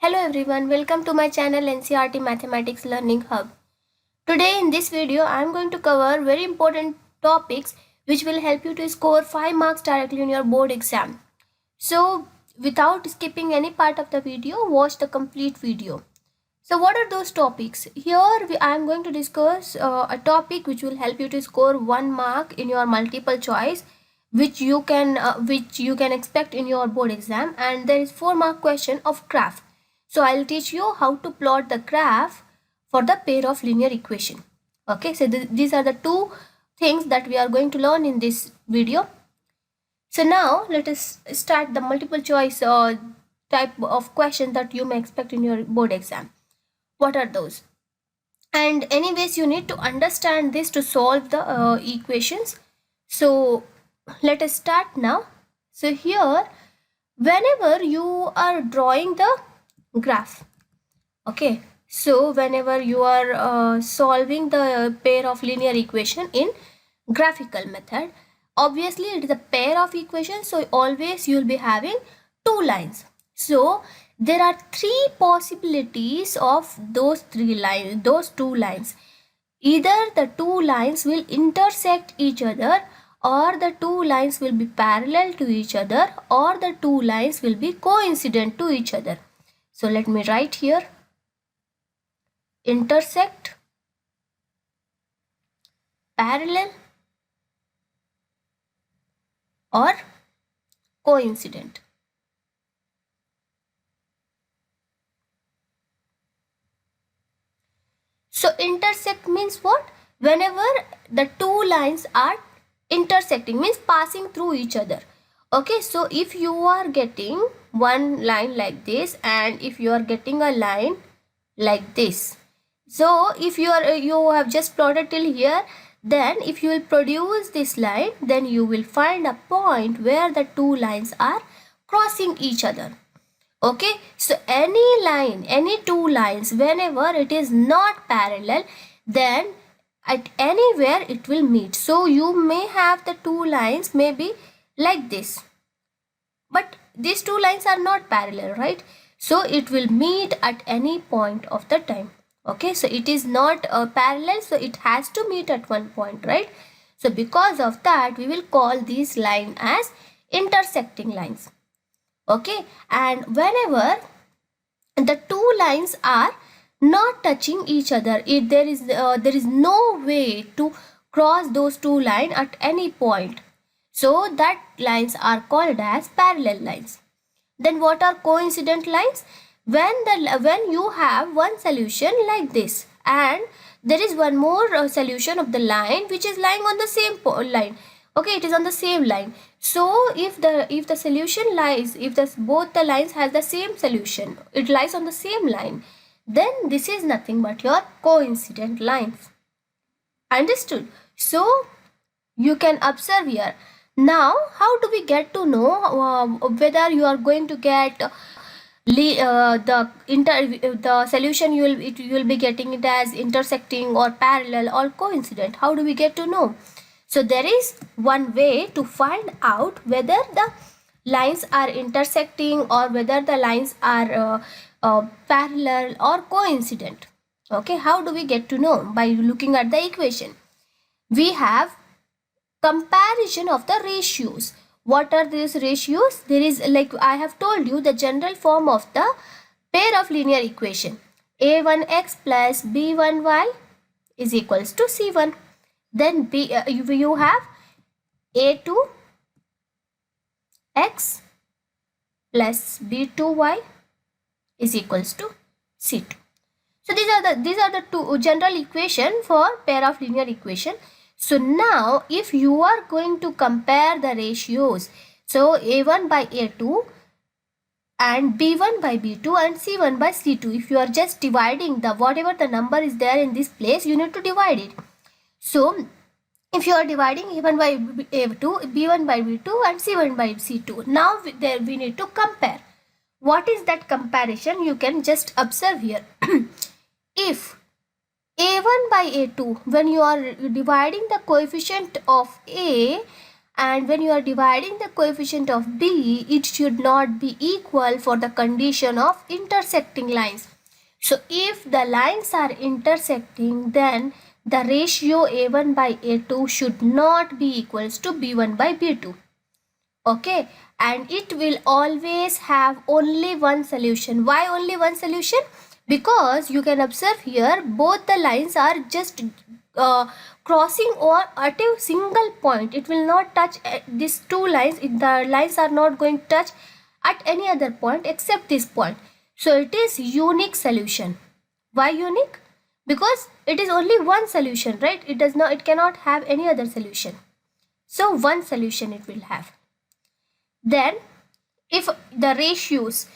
Hello everyone, welcome to my channel NCRT Mathematics Learning Hub. Today in this video, I am going to cover very important topics which will help you to score 5 marks directly in your board exam. So without skipping any part of the video, watch the complete video. So what are those topics? Here I am going to discuss a topic which will help you to score 1 mark in your multiple choice which you can expect in your board exam, and there is 4 mark question of graph. So I'll teach you how to plot the graph for the pair of linear equation. Okay, so these are the two things that we are going to learn in this video. So now let us start the multiple choice type of question that you may expect in your board exam. What are those? And anyways, you need to understand this to solve the equations. So let us start now. So here, whenever you are drawing the graph, okay, so whenever you are solving the pair of linear equation in graphical method, obviously it is a pair of equations, so always you will be having two lines. So there are three possibilities of those two lines. Either the two lines will intersect each other, or the two lines will be parallel to each other, or the two lines will be coincident to each other. So let me write here: intersect, parallel, or coincident. So intersect means what? Whenever the two lines are intersecting, means passing through each other. Okay, so if you are getting one line like this, and if you are getting a line like this, so if you have just plotted till here, then if you will produce this line, then you will find a point where the two lines are crossing each other. Okay, so any line, any two lines, whenever it is not parallel, then at anywhere it will meet. So you may have the two lines maybe like this, but these two lines are not parallel, right? So it will meet at any point of the time. Okay, so it is not parallel, so it has to meet at one point, right? So because of that, we will call these line as intersecting lines. Okay, and whenever the two lines are not touching each other, there is no way to cross those two lines at any point, so that lines are called as parallel lines. Then what are coincident lines? When you have one solution like this, and there is one more solution of the line which is lying on the same line. Okay, it is on the same line. So if the solution lies, if both the lines has the same solution, it lies on the same line, then this is nothing but your coincident lines. Understood? So you can observe here. Now how do we get to know whether you are going to get the solution you will be getting it as intersecting or parallel or coincident? How do we get to know? So there is one way to find out whether the lines are intersecting or whether the lines are parallel or coincident. Okay, how do we get to know? By looking at the equation. We have comparison of the ratios. What are these ratios? There is, like I have told you, the general form of the pair of linear equation: a1x plus b1y is equals to c1. Then you have a2x plus b2y is equals to c2. So these are the two general equation for pair of linear equation. So now if you are going to compare the ratios, so a1 by a2 and b1 by b2 and c1 by c2, if you are just dividing the whatever the number is there in this place, you need to divide it. So if you are dividing a1 by a2, b1 by b2 and c1 by c2, now we need to compare. What is that comparison? You can just observe here. If a1 by a2, when you are dividing the coefficient of a and when you are dividing the coefficient of b, it should not be equal for the condition of intersecting lines. So if the lines are intersecting, then the ratio a1 by a2 should not be equals to b1 by b2. Okay, and it will always have only one solution. Why only one solution? Because you can observe here both the lines are just crossing or at a single point. It will not touch these two lines. The lines are not going to touch at any other point except this point. So it is unique solution. Why unique? Because it is only one solution, right? It cannot have any other solution. So one solution it will have. Then if the ratios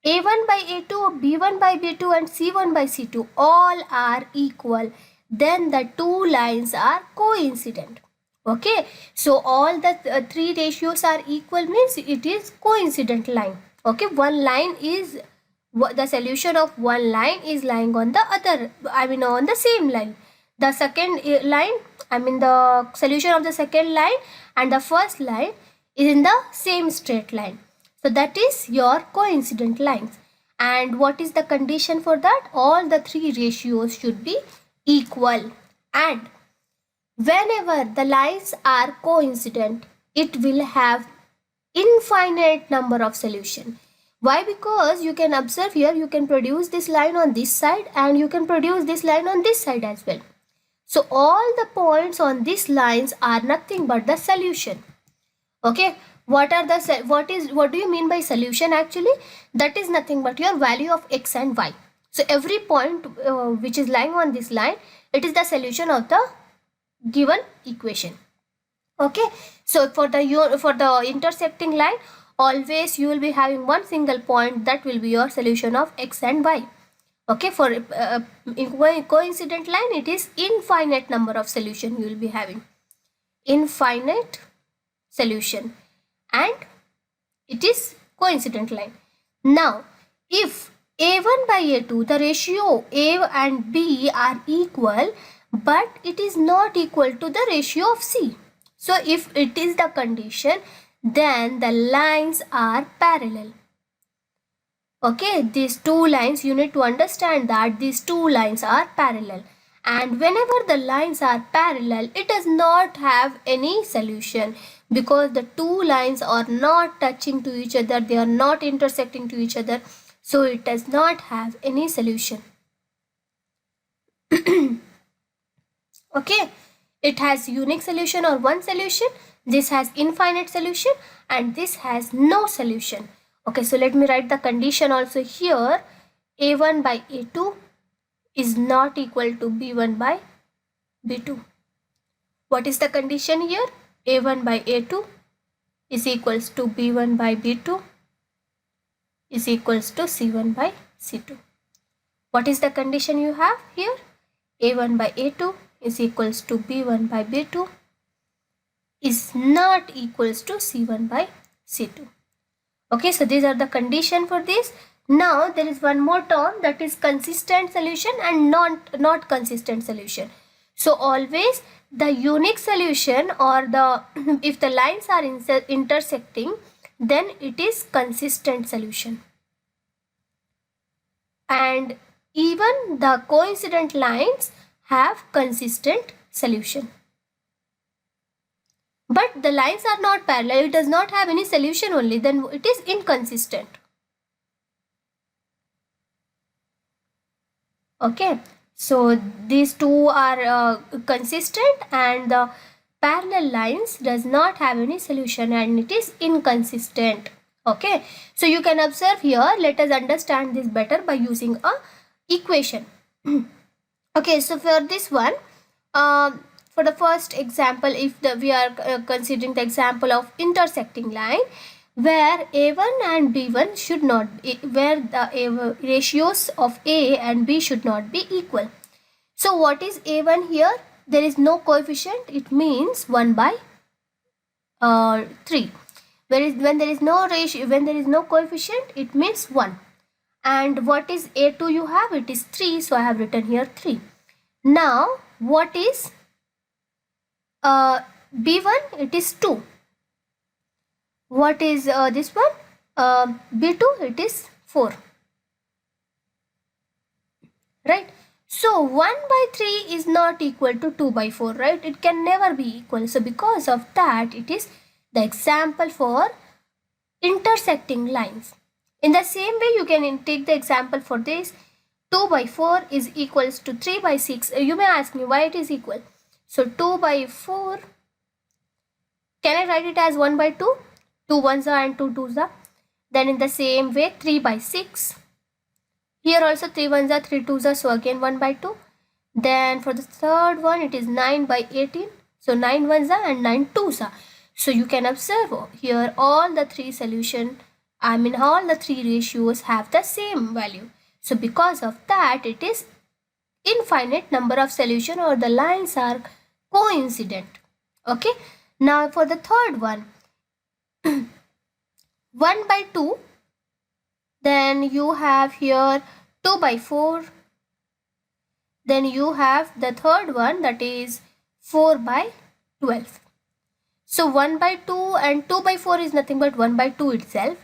a1 by a2, b1 by b2 and c1 by c2 all are equal, then the two lines are coincident. Okay, so all the three ratios are equal means it is coincident line. Okay, one line is the solution of one line is lying on the other, on the same line. The second line, the solution of the second line and the first line is in the same straight line. So that is your coincident lines. And what is the condition for that? All the three ratios should be equal. And whenever the lines are coincident, it will have infinite number of solution. Why? Because you can observe here, you can produce this line on this side and you can produce this line on this side as well. So all the points on these lines are nothing but the solution. Okay, what do you mean by solution? Actually, that is nothing but your value of x and y. So every point which is lying on this line, it is the solution of the given equation. Okay, so for the intersecting line, always you will be having one single point that will be your solution of x and y. Okay, for coincident line, it is infinite number of solution you will be having. Infinite solution, and it is coincident line. Now if a1 by a2, the ratio a and b are equal, but it is not equal to the ratio of c. So if it is the condition, then the lines are parallel. Okay, these two lines, you need to understand that these two lines are parallel. And whenever the lines are parallel, it does not have any solution, because the two lines are not touching to each other, they are not intersecting to each other, so it does not have any solution. Okay, it has unique solution or one solution, this has infinite solution, and this has no solution. Okay, so let me write the condition also here. a1 by a2 is not equal to b1 by b2. What is the condition here? a1 by a2 is equals to b1 by b2 is equals to c1 by c2. What is the condition you have here? a1 by a2 is equals to b1 by b2 is not equals to c1 by c2. Okay, so these are the condition for this. Now there is one more term, that is consistent solution and not consistent solution. So always the unique solution, or the if the lines are intersecting, then it is consistent solution. And even the coincident lines have consistent solution. But the lines are not parallel, it does not have any solution only, then it is inconsistent. Okay, so these two are consistent, and the parallel lines does not have any solution and it is inconsistent. Okay, so you can observe here, let us understand this better by using a equation. Okay, so for this one, for the first example, if we are considering the example of intersecting line, where a1 and b1 should not be, where the ratios of a and b should not be equal. So what is a1 here? There is no coefficient, it means 1 by 3. When there is no ratio, when there is no coefficient, it means 1. And what is a2 you have? It is 3, so I have written here 3. Now what is b1? It is 2. What is this one? B2, it is 4. Right? So 1 by 3 is not equal to 2 by 4, right? It can never be equal. So because of that, it is the example for intersecting lines. In the same way, you can take the example for this. 2 by 4 is equals to 3 by 6. You may ask me why it is equal. So 2 by 4, can I write it as 1 by 2? 2 ones are and 2 twos are. Then in the same way, 3 by 6. Here also 3 ones are, 3 twos are, so again 1 by 2. Then for the third one, it is 9 by 18. So 9 ones are and 9 twos are. So you can observe here all the three all the three ratios have the same value. So because of that, it is infinite number of solution, or the lines are coincident. Okay. Now for the third one, 1 by 2, then you have here 2 by 4, then you have the third one, that is 4 by 12. So 1 by 2 and 2 by 4 is nothing but 1 by 2 itself.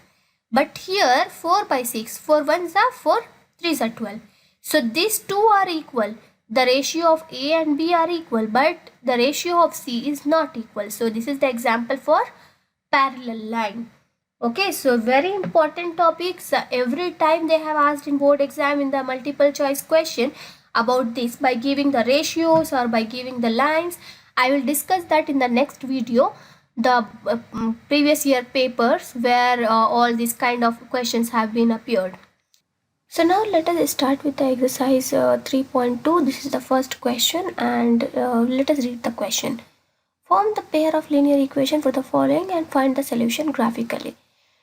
But here 4 by 6, 4 ones are 4, 3s are 12. So these two are equal. The ratio of A and B are equal, but the ratio of C is not equal. So this is the example for parallel line. Okay, so very important topics. Every time they have asked in board exam in the multiple choice question about this by giving the ratios or by giving the lines. I will discuss that in the next video, the previous year papers where all these kind of questions have been appeared. So now let us start with the exercise 3.2. This is the first question, and let us read the question. Form the pair of linear equation for the following and find the solution graphically.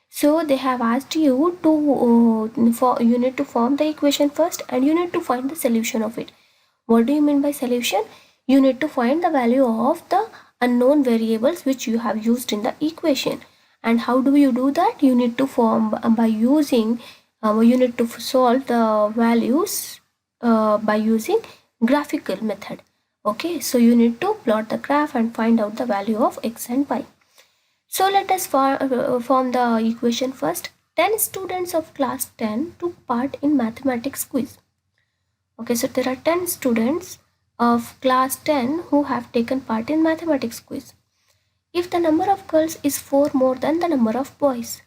So they have asked you to you need to form the equation first, and you need to find the solution of it. What do you mean by solution? You need to find the value of the unknown variables which you have used in the equation. And how do you do that? You need to form by using you need to solve the values by using graphical method. Okay, so you need to plot the graph and find out the value of x and y. So let us form the equation first. 10 students of class 10 took part in mathematics quiz. Okay, so there are 10 students of class 10 who have taken part in mathematics quiz. If the number of girls is 4 more than the number of boys.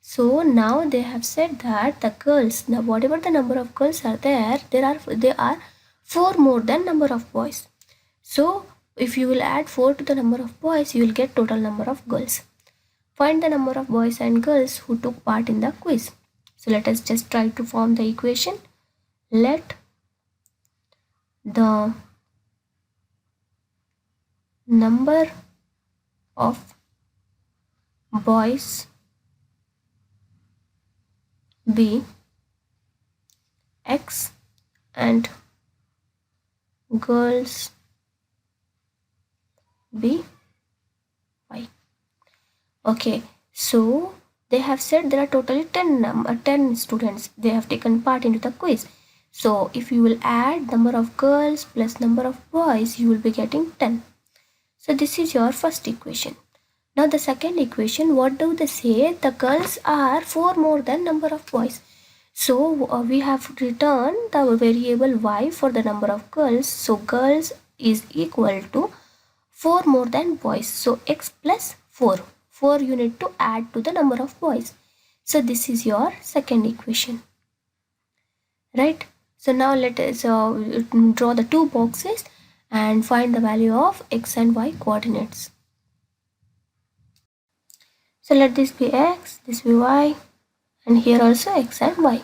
So now they have said that the girls, now whatever the number of girls are there, they are 4 more than number of boys. So if you will add 4 to the number of boys, you will get total number of girls. Find the number of boys and girls who took part in the quiz. So let us just try to form the equation. Let the number of boys be x and girls be y. Okay, so they have said there are totally 10 students. They have taken part into the quiz. So if you will add number of girls plus number of boys, you will be getting 10. So this is your first equation. Now the second equation, what do they say? The girls are 4 more than number of boys. So we have written the variable y for the number of girls. So girls is equal to 4 more than boys. So x plus 4. 4 you need to add to the number of boys. So this is your second equation. Right? So now let us draw the two boxes and find the value of x and y coordinates. So let this be x, this be y, and here also x and y.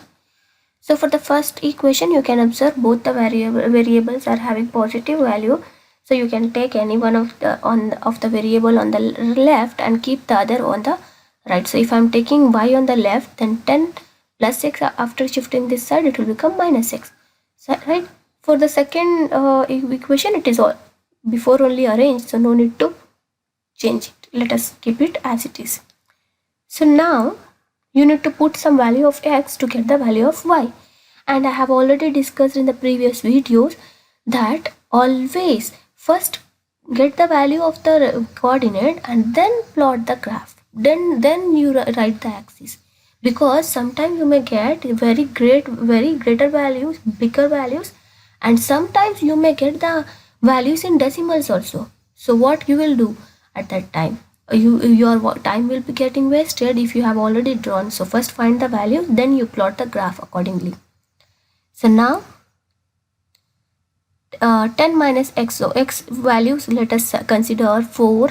So for the first equation, you can observe both the variables are having positive value. So you can take any one of the variable on the left and keep the other on the right. So if I am taking y on the left, then 10 plus x, after shifting this side, it will become minus x. So, right? For the second equation, it is all before only arranged, so no need to change it. Let us keep it as it is. So now you need to put some value of x to get the value of y. And I have already discussed in the previous videos that always first get the value of the coordinate and then plot the graph. then you write the axis, because sometimes you may get very greater values, bigger values, and sometimes you may get the values in decimals also. So what you will do at that time, your time will be getting wasted if you have already drawn. So first find the value, then you plot the graph accordingly. So now 10 minus x, so x values let us consider 4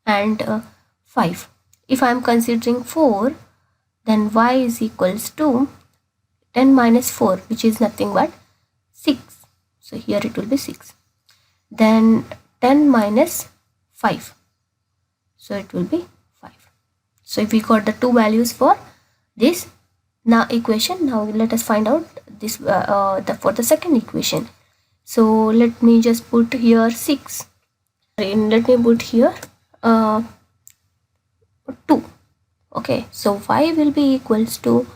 and 5. If I am considering 4, then y is equals to 10 minus 4, which is nothing but 6. So here it will be 6. Then 10 minus 5, so it will be 5. So if we got the two values for this now equation, now let us find out this for the second equation. So let me just put here 6, and let me put here 2. Okay, so y will be equals to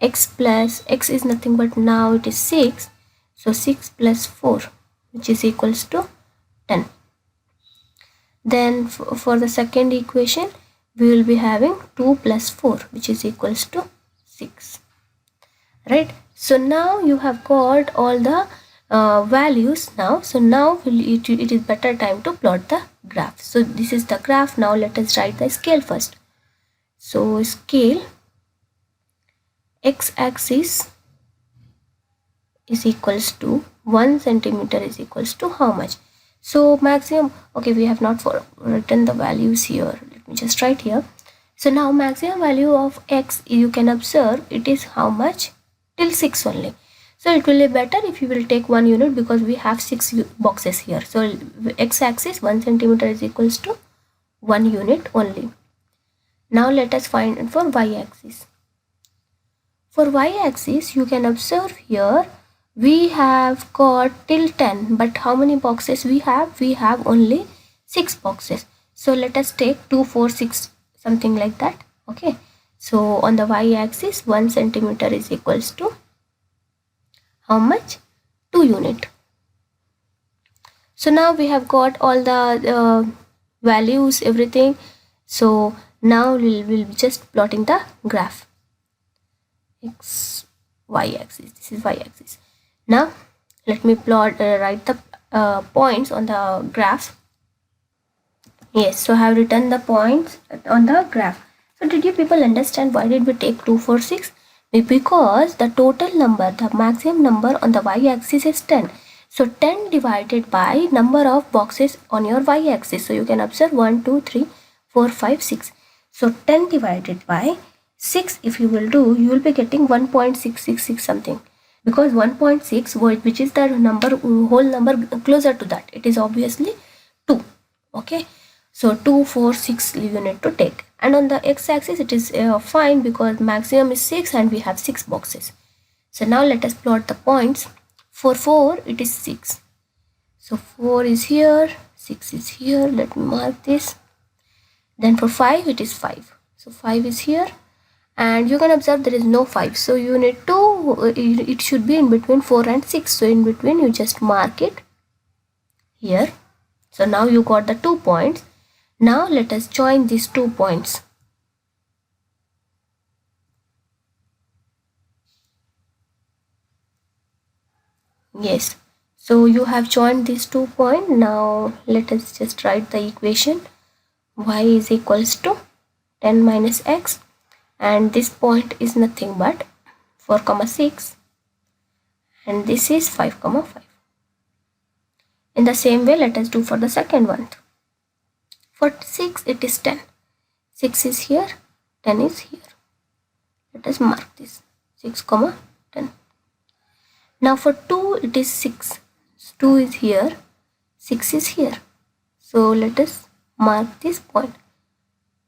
x plus, x is nothing but now it is 6, so 6 plus 4, which is equals to 10. Then for the second equation, we will be having 2 plus 4, which is equals to 6, right? So now you have got all the values now. So now it is better time to plot the graph. So this is the graph. Now let us write the scale first. So scale, x-axis is equals to 1 centimeter is equals to how much? So maximum, okay, we have not written the values here. Let me just write here. So now maximum value of x, you can observe it is how much? Till 6 only. So it will be better if you will take 1 unit, because we have 6 boxes here. So x-axis 1 centimeter is equals to 1 unit only. Now let us find for y-axis. For y-axis, you can observe here we have got till 10, but how many boxes we have? We have only 6 boxes. So let us take 2, 4, 6, something like that. Okay. So on the y-axis, 1 centimeter is equals to how much? 2 unit. So now we have got all the values, everything. So now we'll be just plotting the graph. X, y-axis. This is y-axis. Now let me write the points on the graph. Yes, so I have written the points on the graph. So did you people understand why did we take 2, 4, 6? Because the total number, the maximum number on the y-axis is 10. So 10 divided by number of boxes on your y-axis. So you can observe 1, 2, 3, 4, 5, 6. So 10 divided by 6, if you will do, you will be getting 1.666 something. Because 1.6, which is the number, whole number closer to that, it is obviously 2. Okay. So 2, 4, 6 you need to take. And on the x-axis it is fine, because maximum is 6 and we have 6 boxes. So now let us plot the points. For 4 it is 6. So 4 is here, 6 is here. Let me mark this. Then for 5 it is 5. So 5 is here. And you can observe there is no 5. So you need to, it should be in between 4 and 6. So in between you just mark it here. So now you got the 2 points. Now let us join these 2 points. Yes. So you have joined these 2 points. Now let us just write the equation. Y is equals to 10 minus x. And this point is nothing but 4, 6. And this is 5, 5. In the same way, let us do for the second one. For 6, it is 10. 6 is here, 10 is here. Let us mark this 6, 10. Now for 2, it is 6. 2 is here, 6 is here. So let us mark this point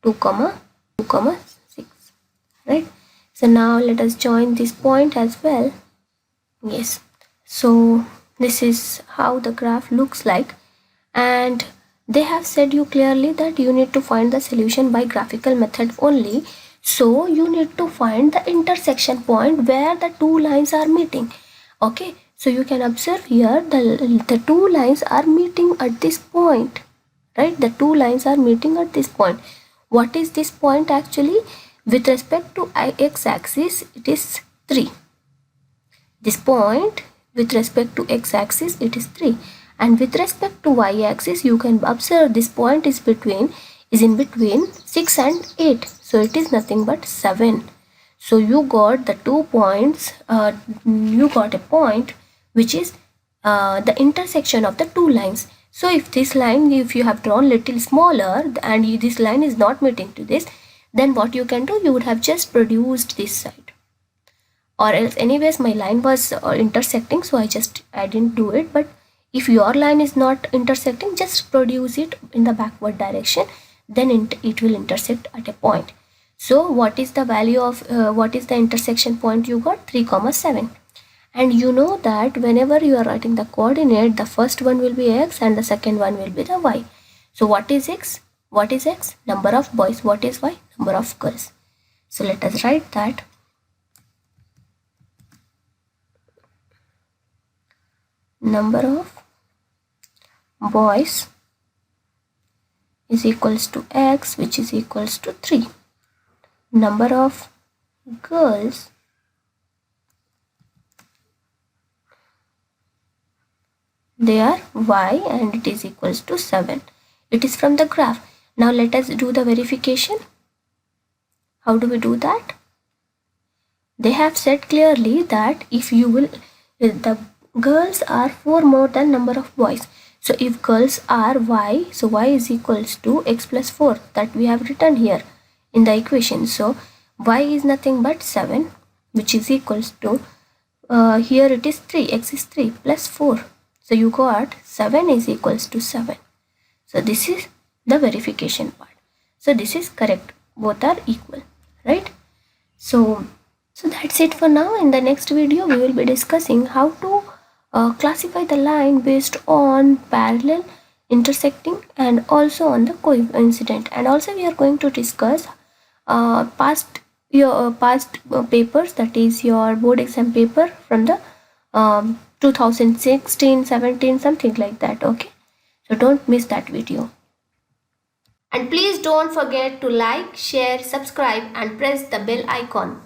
2, 6. Right? So now let us join this point as well. Yes. So this is how the graph looks like. And they have said you clearly that you need to find the solution by graphical method only. So you need to find the intersection point where the two lines are meeting. Okay. So you can observe here the two lines are meeting at this point. Right? The two lines are meeting at this point. What is this point actually? With respect to x-axis, it is 3. This point with respect to x-axis, it is 3. And with respect to y-axis, you can observe this point is in between 6 and 8. So it is nothing but 7. So you got the 2 points, you got a point which is the intersection of the 2 lines. So if this line, if you have drawn little smaller and this line is not meeting to this, then what you can do, you would have just produced this side. Or else anyways my line was intersecting, so I didn't do it. But if your line is not intersecting, just produce it in the backward direction, then it will intersect at a point. So what is the value of what is the intersection point you got? 3,7. And you know that whenever you are writing the coordinate, the first one will be x and the second one will be the y. So what is x? What is x? Number of boys. What is y? Number of girls. So let us write that. Number of boys is equals to x, which is equals to 3. Number of girls they are y, and it is equals to 7. It is from the graph. Now let us do the verification. How do we do that? They have said clearly that if you will, the girls are 4 more than number of boys. So if girls are y, so y is equals to x plus 4, that we have written here in the equation. So y is nothing but 7, which is equals to here it is 3, x is 3 plus 4. So you got 7 is equals to 7. So this is the verification part. So this is correct. Both are equal, right? So that's it for now. In the next video, we will be discussing how to classify the line based on parallel, intersecting, and also on the coincident. And also we are going to discuss past papers, that is your board exam paper from the 2016, 17, something like that. Okay, so don't miss that video. And please don't forget to like, share, subscribe, and press the bell icon.